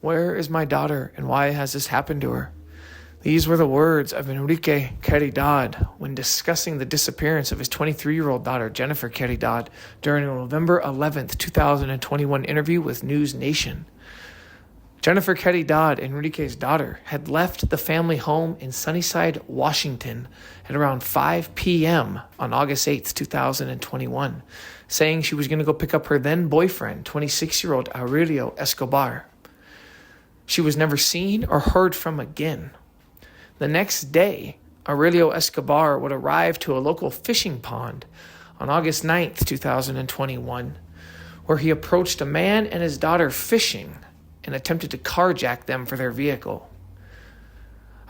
Where is my daughter, and why has this happened to her? These were the words of Enrique Caridad when discussing the disappearance of his 23-year-old daughter, Jennifer Caridad, during a November 11th, 2021 interview with News Nation. Jennifer Caridad, Enrique's daughter, had left the family home in Sunnyside, Washington at around 5 p.m. on August 8th, 2021, saying she was going to go pick up her then-boyfriend, 26-year-old Aurelio Escobar. She was never seen or heard from again. The next day, Aurelio Escobar would arrive to a local fishing pond on August 9th, 2021, where he approached a man and his daughter fishing and attempted to carjack them for their vehicle.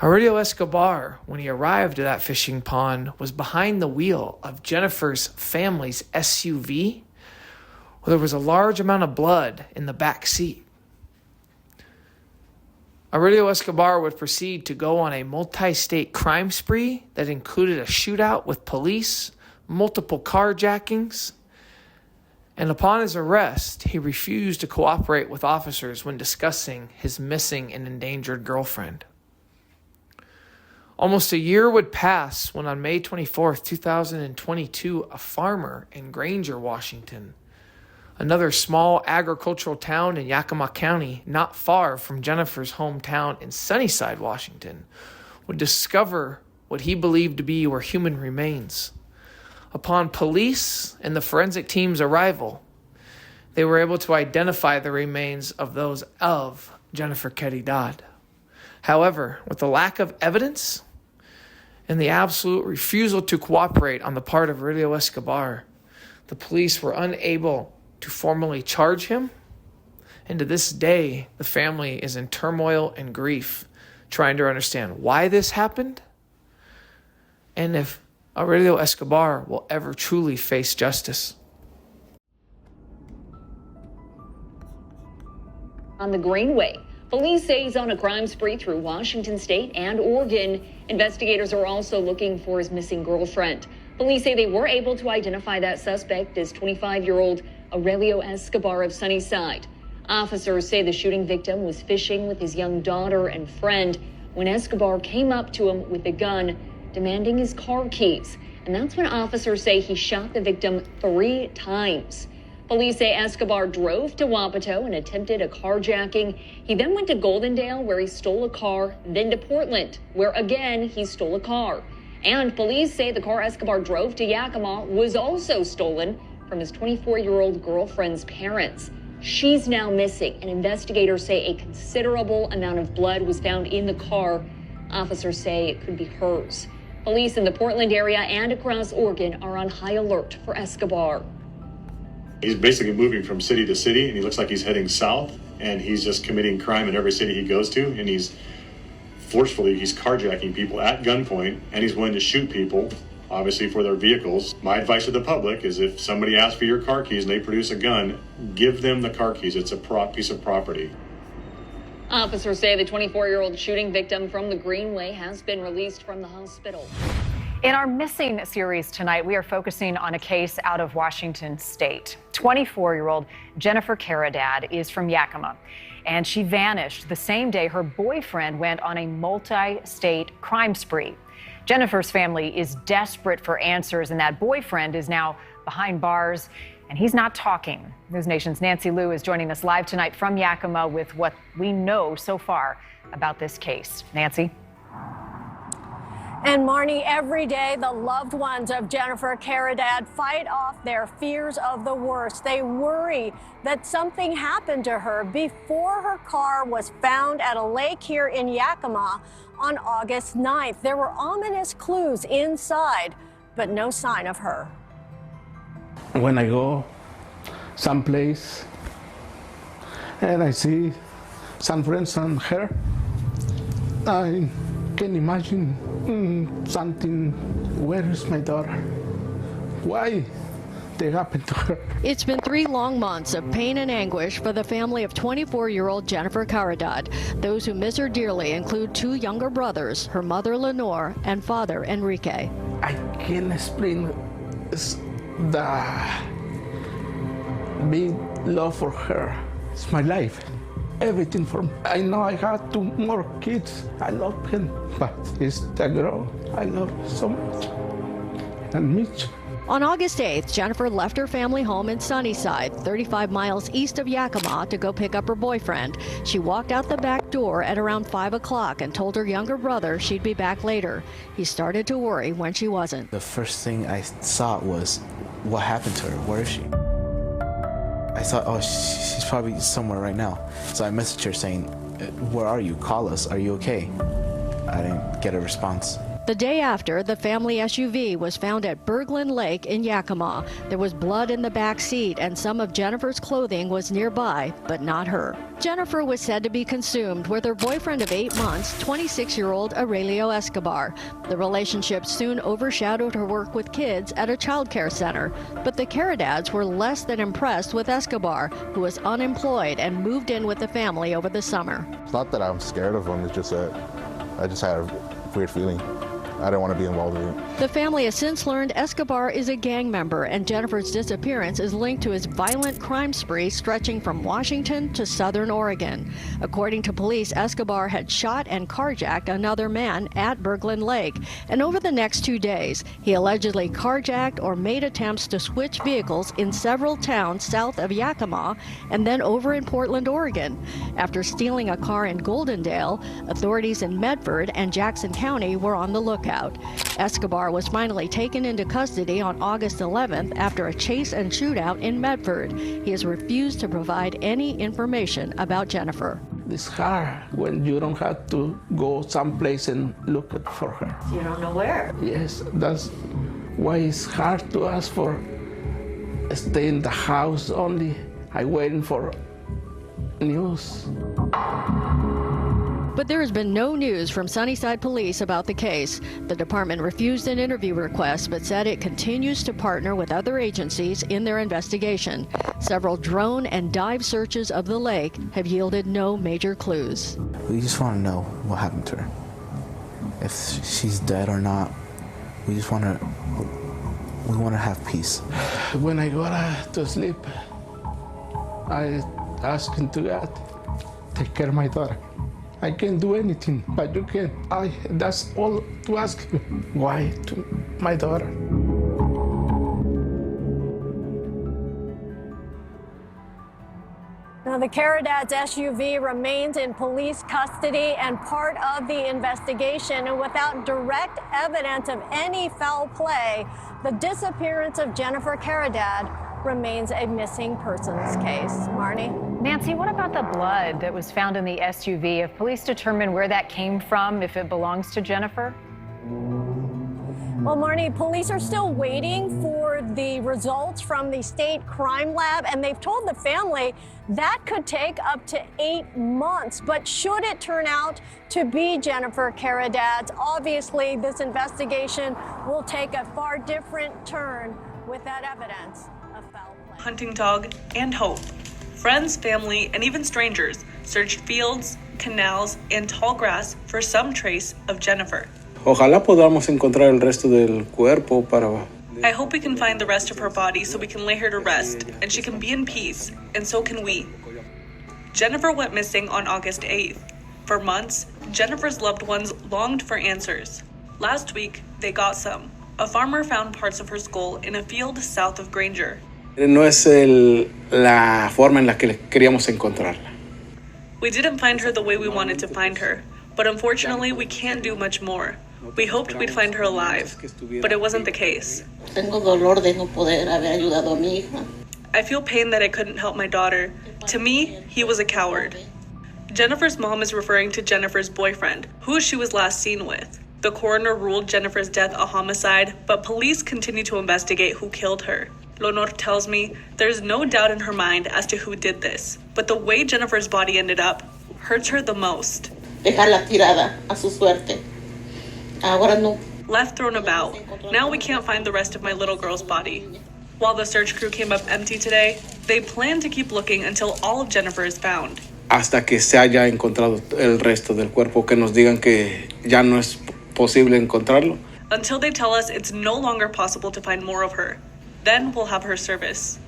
Aurelio Escobar, when he arrived at that fishing pond, was behind the wheel of Jennifer's family's SUV, where there was a large amount of blood in the back seat. Aurelio Escobar would proceed to go on a multi-state crime spree that included a shootout with police, multiple carjackings, and upon his arrest, he refused to cooperate with officers when discussing his missing and endangered girlfriend. Almost a year would pass when on May 24th, 2022, a farmer in Granger, Washington, another small agricultural town in Yakima County, not far from Jennifer's hometown in Sunnyside, Washington, would discover what he believed to be were human remains. Upon police and the forensic team's arrival, they were able to identify the remains of those of Jennifer Caridad. However, with the lack of evidence and the absolute refusal to cooperate on the part of Aurelio Escobar, the police were unable to formally charge him, and to this day, the family is in turmoil and grief, trying to understand why this happened, and if Aurelio Escobar will ever truly face justice. On the Greenway, police say he's on a crime spree through Washington State and Oregon. Investigators are also looking for his missing girlfriend. Police say they were able to identify that suspect as 25-year-old Aurelio Escobar of Sunnyside. Officers say the shooting victim was fishing with his young daughter and friend when Escobar came up to him with a gun, demanding his car keys. And that's when officers say he shot the victim 3 times. Police say Escobar drove to Wapato and attempted a carjacking. He then went to Goldendale, where he stole a car, then to Portland, where again he stole a car. And police say the car Escobar drove to Yakima was also stolen from his 24-year-old girlfriend's parents. She's now missing, and investigators say a considerable amount of blood was found in the car. Officers say it could be hers. Police in the Portland area and across Oregon are on high alert for Escobar. He's basically moving from city to city, and he looks like he's heading south, and he's just committing crime in every city he goes to, and he's carjacking people at gunpoint, and he's willing to shoot people, obviously, for their vehicles. My advice to the public is if somebody asks for your car keys and they produce a gun, give them the car keys. It's a piece of property. Officers say the 24-year-old shooting victim from the Greenway has been released from the hospital. In our Missing series tonight, we are focusing on a case out of Washington State. 24-year-old Jennifer Caridad is from Yakima, and she vanished the same day her boyfriend went on a multi-state crime spree. Jennifer's family is desperate for answers, and that boyfriend is now behind bars, and he's not talking. News Nation's Nancy Liu is joining us live tonight from Yakima with what we know so far about this case. Nancy? And Marnie, every day the loved ones of Jennifer Caridad fight off their fears of the worst. They worry that something happened to her before her car was found at a lake here in Yakima on August 9th. There were ominous clues inside, but no sign of her. When I go someplace and I see some friends and her, I can imagine something. Where is my daughter? Why they happened to her? It's been 3 long months of pain and anguish for the family of 24-year-old Jennifer Caridad. Those who miss her dearly include 2 younger brothers, her mother Lenore and father Enrique. I can't explain the big love for her. It's my life. everything for me. I know I have two more kids. I love him, but it's the girl I love so much. And Mitch. On August 8th, Jennifer left her family home in Sunnyside, 35 miles east of Yakima, to go pick up her boyfriend. She walked out the back door at around 5 o'clock and told her younger brother she'd be back later. He started to worry when she wasn't. The first thing I saw was, what happened to her? Where is she? I thought, oh, she's probably somewhere right now. So I messaged her saying, where are you? Call us. Are you okay? I didn't get a response. The day after, the family SUV was found at Berglund Lake in Yakima. There was blood in the back seat, and some of Jennifer's clothing was nearby, but not her. Jennifer was said to be consumed with her boyfriend of 8 months, 26-year-old Aurelio Escobar. The relationship soon overshadowed her work with kids at a child care center. But the Caridads were less than impressed with Escobar, who was unemployed and moved in with the family over the summer. It's not that I'm scared of him, it's just that I just had a weird feeling. I don't want to be involved with it. The family has since learned Escobar is a gang member, and Jennifer's disappearance is linked to his violent crime spree stretching from Washington to southern Oregon. According to police, Escobar had shot and carjacked another man at Berglund Lake, and over the next 2 days, he allegedly carjacked or made attempts to switch vehicles in several towns south of Yakima and then over in Portland, Oregon. After stealing a car in Goldendale, authorities in Medford and Jackson County were on the lookout. Escobar was finally taken into custody on August 11th after a chase and shootout in Medford. He has refused to provide any information about Jennifer. It's hard when you don't have to go someplace and look for her. You don't know where? Yes, that's why it's hard to ask for stay in the house only. I'm waiting for news. But there has been no news from Sunnyside Police about the case. The department refused an interview request, but said it continues to partner with other agencies in their investigation. Several drone and dive searches of the lake have yielded no major clues. We just want to know what happened to her. If she's dead or not, we want to have peace. When I go to sleep, I ask him to God, take care of my daughter. I can't do anything, but you can. That's all to ask. Why to my daughter? Now, the Caridads SUV remains in police custody and part of the investigation. And without direct evidence of any foul play, the disappearance of Jennifer Caridad remains a missing persons case. Marnie? Nancy, what about the blood that was found in the SUV? Have police determined where that came from, if it belongs to Jennifer? Well, Marnie, police are still waiting for the results from the state crime lab, and they've told the family that could take up to 8 months. But should it turn out to be Jennifer Caridad's, obviously this investigation will take a far different turn with that evidence of foul play. Hunting dog and hope. Friends, family, and even strangers searched fields, canals, and tall grass for some trace of Jennifer. Ojalá podamos encontrar el resto del cuerpo para... I hope we can find the rest of her body so we can lay her to rest, and she can be in peace, and so can we. Jennifer went missing on August 8th. For months, Jennifer's loved ones longed for answers. Last week, they got some. A farmer found parts of her skull in a field south of Granger. No es la forma en la que queríamos encontrarla. We didn't find her the way we wanted to find her, but unfortunately, we can't do much more. We hoped we'd find her alive, but it wasn't the case. Tengo dolor de no poder haber ayudado a mi hija. I feel pain that I couldn't help my daughter. To me, he was a coward. Jennifer's mom is referring to Jennifer's boyfriend, who she was last seen with. The coroner ruled Jennifer's death a homicide, but police continue to investigate who killed her. Leonor tells me there's no doubt in her mind as to who did this, but the way Jennifer's body ended up hurts her the most. Dejarla tirada a su suerte. Ahora no. Left thrown about. Now we can't find the rest of my little girl's body. While the search crew came up empty today, they plan to keep looking until all of Jennifer is found. Hasta que se haya encontrado el resto del cuerpo, que nos digan que ya no es posible encontrarlo. Until they tell us it's no longer possible to find more of her. Then we'll have her service.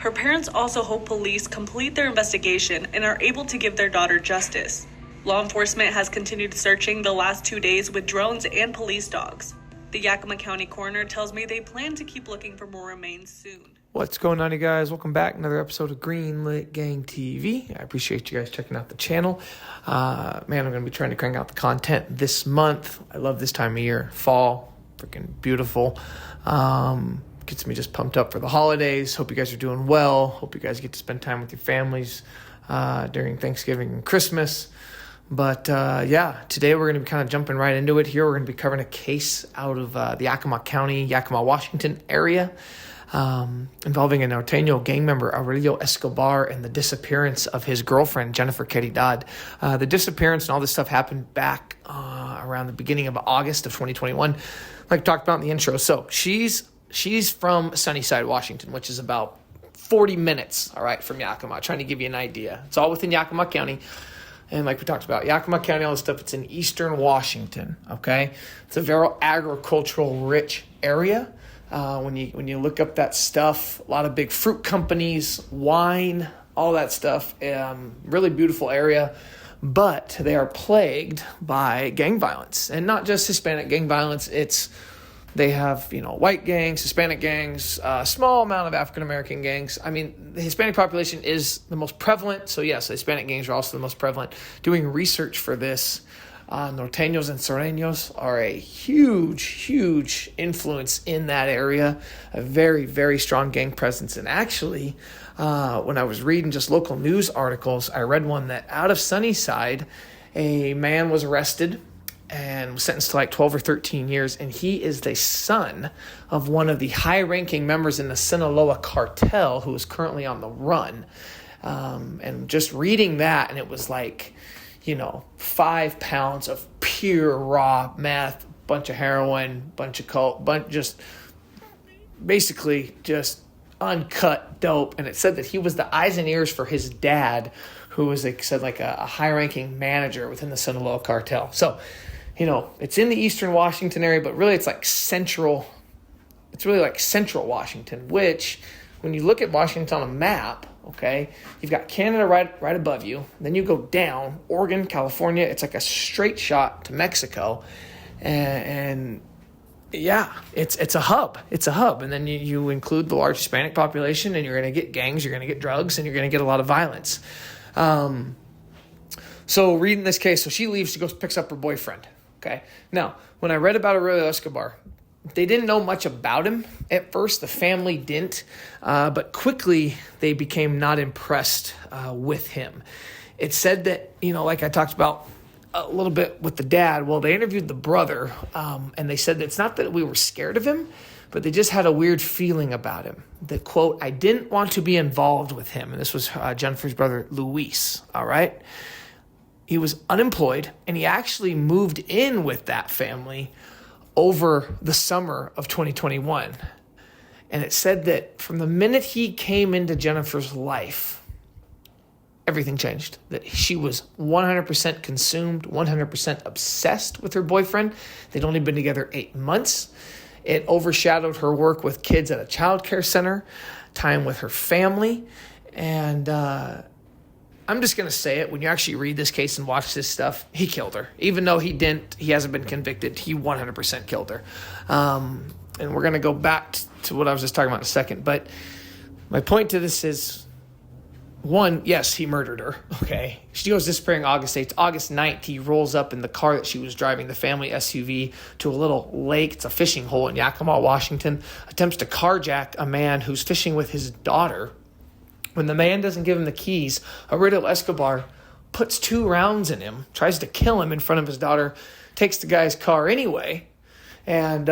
Her parents also hope police complete their investigation and are able to give their daughter justice. Law enforcement has continued searching the last 2 days with drones and police dogs. The Yakima County coroner tells me they plan to keep looking for more remains soon. What's going on, you guys? Welcome back. Another episode of Greenlit Gang TV. I appreciate you guys checking out the channel. I'm going to be trying to crank out the content this month. I love this time of year. Fall, freaking beautiful. Gets me just pumped up for the holidays. Hope you guys are doing well. Hope you guys get to spend time with your families during Thanksgiving and Christmas. But today we're going to be kind of jumping right into it here. We're going to be covering a case out of the Yakima County, Yakima, Washington area involving a Norteno gang member, Aurelio Escobar, and the disappearance of his girlfriend, Jennifer Caridad. The disappearance and all this stuff happened back around the beginning of August of 2021, like I talked about in the intro. So she's from Sunnyside, Washington, which is about 40 minutes, all right, from Yakima, trying to give you an idea. It's all within Yakima County. And like we talked about, Yakima County, all this stuff, it's in eastern Washington, okay? It's a very agricultural rich area. When you look up that stuff, a lot of big fruit companies, wine, all that stuff. Really beautiful area. But they are plagued by gang violence. And not just Hispanic gang violence, they have, white gangs, Hispanic gangs, a small amount of African-American gangs. I mean, the Hispanic population is the most prevalent. So, yes, Hispanic gangs are also the most prevalent. Doing research for this, Norteños and Sureños are a huge, huge influence in that area. A very, very strong gang presence. And actually, when I was reading just local news articles, I read one that out of Sunnyside, a man was arrested and was sentenced to like 12 or 13 years, and he is the son of one of the high-ranking members in the Sinaloa cartel who is currently on the run. And just reading that, and it was like, 5 pounds of pure raw meth, bunch of heroin, bunch of coke, basically just uncut dope. And it said that he was the eyes and ears for his dad, who was a high-ranking manager within the Sinaloa cartel. So, it's in the eastern Washington area, but really it's like central. It's really like central Washington, which when you look at Washington on a map, okay, you've got Canada right above you. Then you go down, Oregon, California. It's like a straight shot to Mexico. And it's a hub. It's a hub. And then you include the large Hispanic population, and you're going to get gangs, you're going to get drugs, and you're going to get a lot of violence. So reading this case, so she leaves, she goes, picks up her boyfriend. Okay. Now, when I read about Aurelio Escobar, they didn't know much about him at first. The family didn't, but quickly they became not impressed with him. It said that, like I talked about a little bit with the dad, well, they interviewed the brother, and they said that it's not that we were scared of him, but they just had a weird feeling about him. The quote, I didn't want to be involved with him. And this was Jennifer's brother, Luis, all right? He was unemployed, and he actually moved in with that family over the summer of 2021. And it said that from the minute he came into Jennifer's life, everything changed. That she was 100% consumed, 100% obsessed with her boyfriend. They'd only been together 8 months. It overshadowed her work with kids at a child care center, time with her family. And I'm just going to say it. When you actually read this case and watch this stuff, he killed her. Even though he hasn't been convicted, he 100% killed her. And we're going to go back to what I was just talking about in a second. But my point to this is, one, yes, he murdered her. Okay. She goes disappearing August 8th. August 9th, he rolls up in the car that she was driving, the family SUV, to a little lake. It's a fishing hole in Yakima, Washington. Attempts to carjack a man who's fishing with his daughter. When the man doesn't give him the keys, Aurelio Escobar puts 2 rounds in him, tries to kill him in front of his daughter, takes the guy's car anyway, and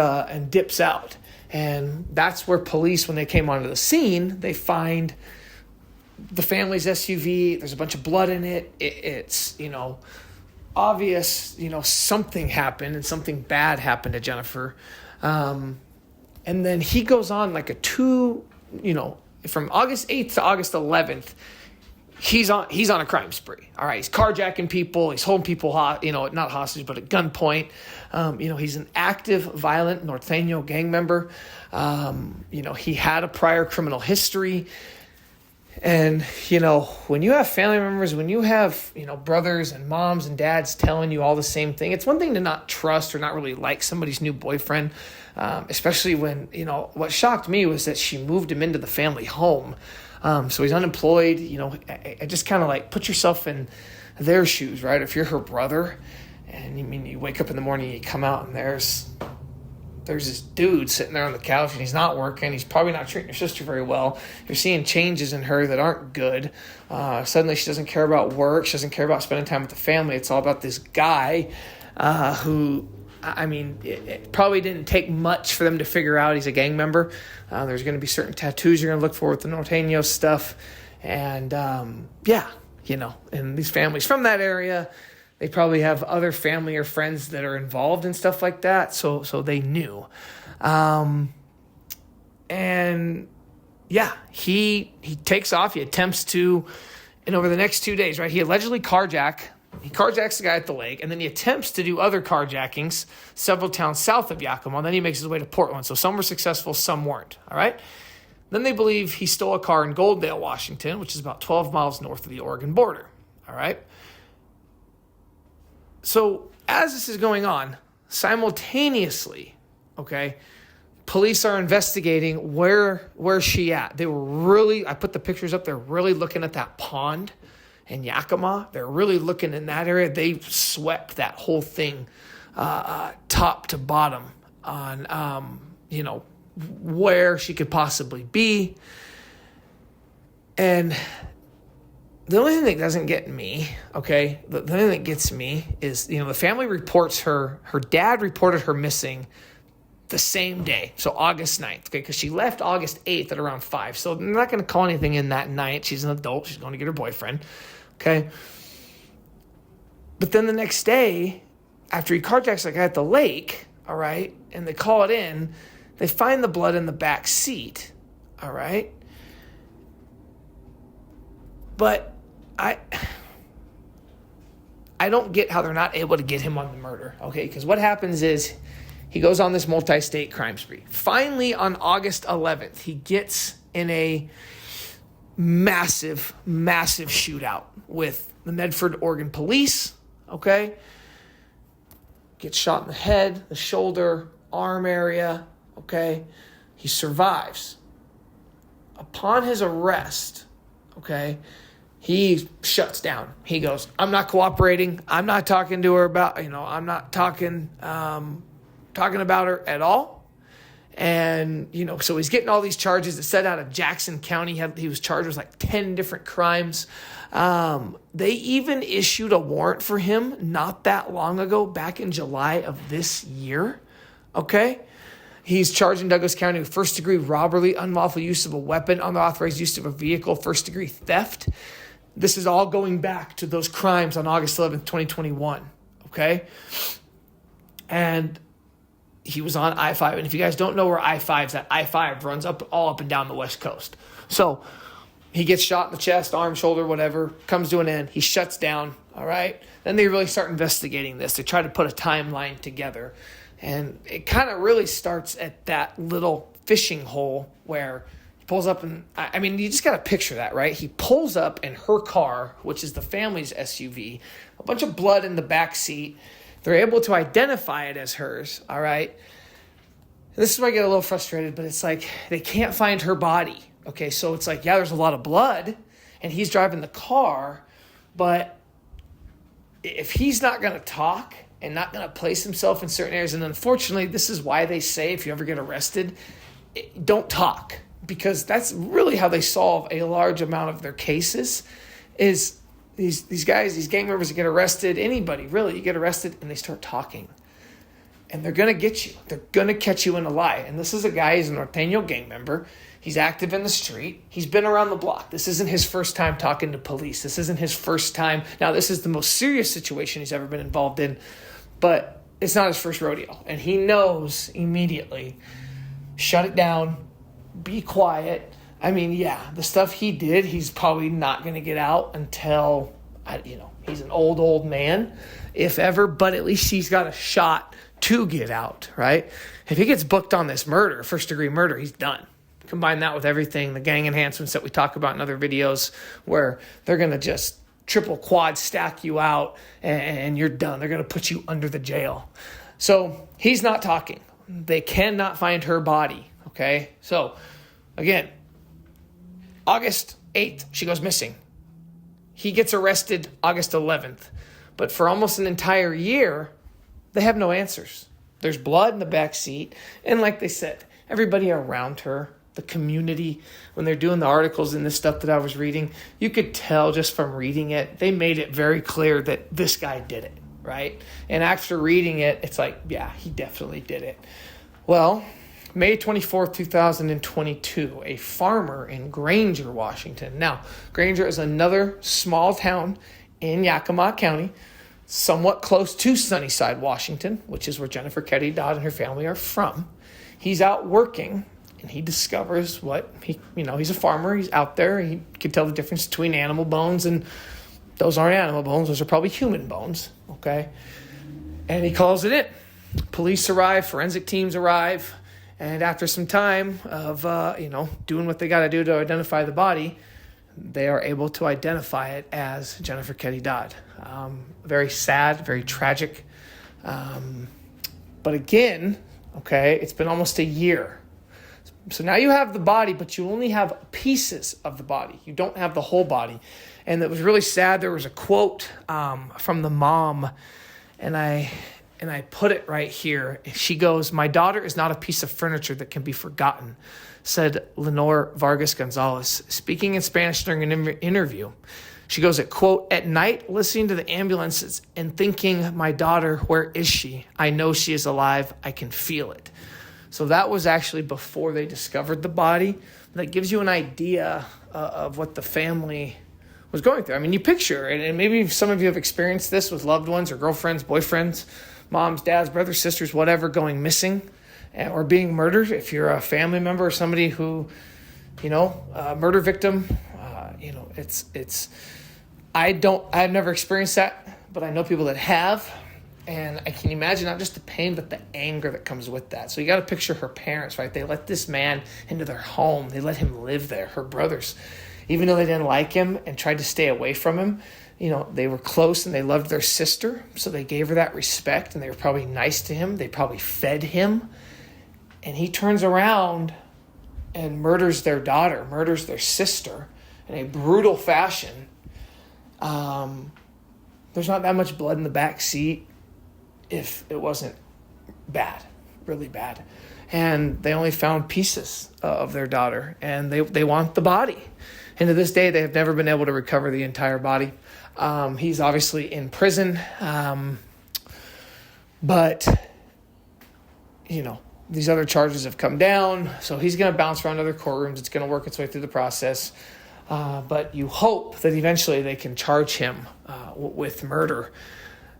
dips out. And that's where police, when they came onto the scene, they find the family's SUV. There's a bunch of blood in it. It's, obvious, something happened and something bad happened to Jennifer. And then he goes on like from August 8th to August 11th, he's on a crime spree. All right, he's carjacking people, he's holding people, not hostage, but at gunpoint. He's an active, violent Norteno gang member. He had a prior criminal history. And, when you have family members, when you have, brothers and moms and dads telling you all the same thing, it's one thing to not trust or not really like somebody's new boyfriend, especially when, what shocked me was that she moved him into the family home. So he's unemployed. I just kind of put yourself in their shoes, right? If you're her brother and you wake up in the morning, you come out and there's this dude sitting there on the couch and he's not working. He's probably not treating your sister very well. You're seeing changes in her that aren't good. Suddenly she doesn't care about work. She doesn't care about spending time with the family. It's all about this guy who, it probably didn't take much for them to figure out he's a gang member. There's going to be certain tattoos you're going to look for with the Norteno stuff. And, and these families from that area, they probably have other family or friends that are involved in stuff like that, so they knew. He takes off. He attempts to, and over the next 2 days, right, he allegedly carjacks the guy at the lake, and then he attempts to do other carjackings several towns south of Yakima, and then he makes his way to Portland. So some were successful, some weren't, all right? Then they believe he stole a car in Goldale, Washington, which is about 12 miles north of the Oregon border, all right? So as this is going on, simultaneously, okay, police are investigating where's she at. They were really, I put the pictures up, they're really looking at that pond in Yakima. They're really looking in that area. They swept that whole thing top to bottom on, where she could possibly be. And the only thing that doesn't get me, okay, the only thing that gets me is, the family reports her dad reported her missing the same day, so August 9th, okay, because she left August 8th at around 5, so they're not going to call anything in that night. She's an adult. She's going to get her boyfriend, okay? But then the next day, after he carjacks the guy at the lake, all right, and they call it in, they find the blood in the back seat, all right? But I don't get how they're not able to get him on the murder, okay? Because what happens is he goes on this multi-state crime spree. Finally, on August 11th, he gets in a massive, massive shootout with the Medford, Oregon police, okay? Gets shot in the head, the shoulder, arm area, okay? He survives. Upon his arrest, okay, he shuts down. He goes, I'm not cooperating. I'm not talking to her about, I'm not talking about her at all. And, so he's getting all these charges that set out of Jackson County. He was charged with 10 different crimes. They even issued a warrant for him not that long ago, back in July of this year. Okay. He's charged in Douglas County with first-degree robbery, unlawful use of a weapon, unauthorized use of a vehicle, first-degree theft. This is all going back to those crimes on August 11th, 2021, okay? And he was on I-5. And if you guys don't know where I-5's at, I-5 runs all up and down the West Coast. So he gets shot in the chest, arm, shoulder, whatever, comes to an end. He shuts down, all right? Then they really start investigating this. They try to put a timeline together. And it kind of really starts at that little fishing hole where he pulls up and, you just got to picture that, right? He pulls up in her car, which is the family's SUV, a bunch of blood in the back seat. They're able to identify it as hers, all right? And this is where I get a little frustrated, but it's they can't find her body. Okay, so it's there's a lot of blood, and he's driving the car, but if he's not going to talk and not going to place himself in certain areas, and unfortunately, this is why they say if you ever get arrested, don't talk, because that's really how they solve a large amount of their cases, is these guys, these gang members that get arrested, anybody really, you get arrested and they start talking. And they're going to get you. They're going to catch you in a lie. And this is a guy, he's a Norteno gang member. He's active in the street. He's been around the block. This isn't his first time talking to police. This isn't his first time. Now, this is the most serious situation he's ever been involved in, but it's not his first rodeo. And he knows immediately, shut it down, be quiet. The stuff he did, he's probably not going to get out until, he's an old man, if ever, but at least he's got a shot to get out, right? If he gets booked on this murder, first-degree murder, he's done. Combine that with everything, the gang enhancements that we talk about in other videos, where they're going to just triple quad stack you out and you're done. They're going to put you under the jail. So he's not talking. They cannot find her body. Okay. So again, August 8th, she goes missing. He gets arrested August 11th. But for almost an entire year, they have no answers. There's blood in the back seat. And like they said, everybody around her, the community, when they're doing the articles and this stuff that I was reading, you could tell just from reading it, they made it very clear that this guy did it, right? And after reading it, it's like, yeah, he definitely did it. Well, May 24th, 2022, a farmer in Granger, Washington. Now, Granger is another small town in Yakima County, somewhat close to Sunnyside, Washington, which is where Jennifer Caridad and her family are from. He's out working, and he discovers he's a farmer. He's out there. He can tell the difference between animal bones, and those aren't animal bones. Those are probably human bones, okay? And he calls it in. Police arrive, forensic teams arrive, and after some time of, doing what they got to do to identify the body, they are able to identify it as Jennifer Caridad. Very sad, very tragic. But again, okay, it's been almost a year. So now you have the body, but you only have pieces of the body. You don't have the whole body. And it was really sad. There was a quote from the mom, and I put it right here. She goes, "My daughter is not a piece of furniture that can be forgotten," said Lenore Vargas Gonzalez, speaking in Spanish during an interview. She goes, "At night, listening to the ambulances and thinking, my daughter, where is she? I know she is alive. I can feel it." So that was actually before they discovered the body. That gives you an idea of what the family was going through. I mean, you picture, and maybe some of you have experienced this with loved ones or girlfriends, boyfriends, moms, dads, brothers, sisters, whatever, going missing or being murdered. If you're a family member or somebody who, a murder victim, I've never experienced that, but I know people that have. And I can imagine not just the pain, but the anger that comes with that. So you got to picture her parents, right? They let this man into their home. They let him live there. Her brothers, even though they didn't like him and tried to stay away from him, they were close and they loved their sister. So they gave her that respect and they were probably nice to him. They probably fed him. And he turns around and murders their daughter, murders their sister in a brutal fashion. There's not that much blood in the back seat if it wasn't bad, really bad. And they only found pieces of their daughter, and they want the body. And to this day, they have never been able to recover the entire body. He's obviously in prison, but, these other charges have come down, so he's going to bounce around other courtrooms. It's going to work its way through the process. But you hope that eventually they can charge him with murder.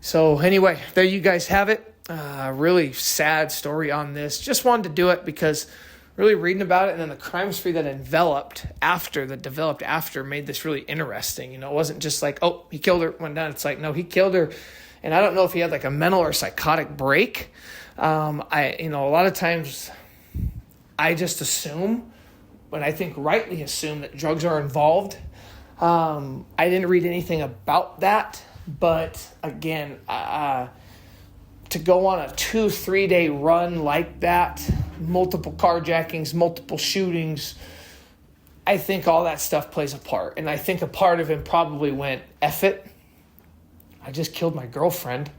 So anyway, there you guys have it. Really sad story on this. Just wanted to do it because really reading about it and then the crime spree that developed after made this really interesting. It wasn't just like, oh, he killed her, went down. It's like, no, he killed her. And I don't know if he had like a mental or psychotic break. A lot of times I just assume, but I think rightly assume, that drugs are involved. I didn't read anything about that. But again, to go on a 2-3 day run like that, multiple carjackings, multiple shootings, I think all that stuff plays a part. And I think a part of him probably went, F it. I just killed my girlfriend.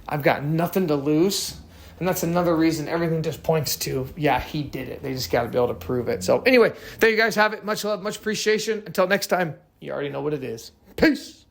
I've got nothing to lose. And that's another reason everything just points to, yeah, he did it. They just got to be able to prove it. So anyway, there you guys have it. Much love, much appreciation. Until next time, you already know what it is. Peace.